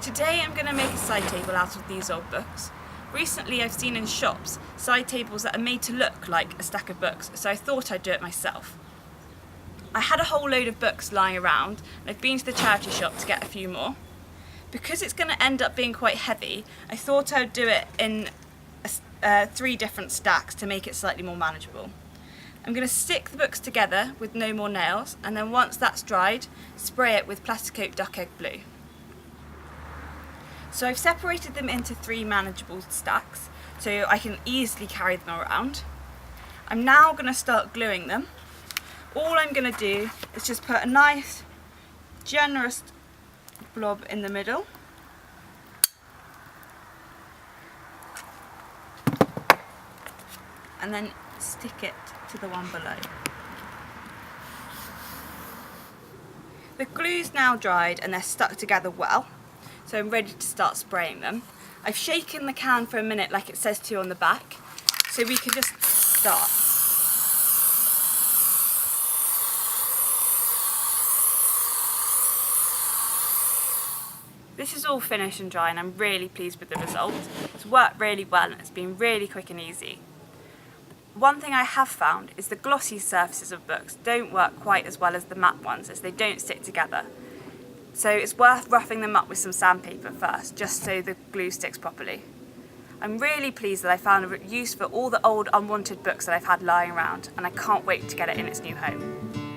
Today I'm going to make a side table out of these old books. Recently I've seen in shops side tables that are made to look like a stack of books, so I thought I'd do it myself. I had a whole load of books lying around and I've been to the charity shop to get a few more. Because it's going to end up being quite heavy, I thought I'd do it in 3 different stacks to make it slightly more manageable. I'm going to stick the books together with no more nails, and then once that's dried, spray it with PlastiKote Duck Egg Blue. So I've separated them into 3 manageable stacks so I can easily carry them around. I'm now going to start gluing them. All I'm going to do is just put a nice generous blob in the middle, and then stick it to the one below. The glue's now dried and they're stuck together well, so I'm ready to start spraying them. I've shaken the can for a minute like it says to you on the back, so we can just start. This is all finished and dry and I'm really pleased with the result. It's worked really well and it's been really quick and easy. One thing I have found is the glossy surfaces of books don't work quite as well as the matte ones, as they don't stick together. So it's worth roughing them up with some sandpaper first, just so the glue sticks properly. I'm really pleased that I found a use for all the old unwanted books that I've had lying around, and I can't wait to get it in its new home.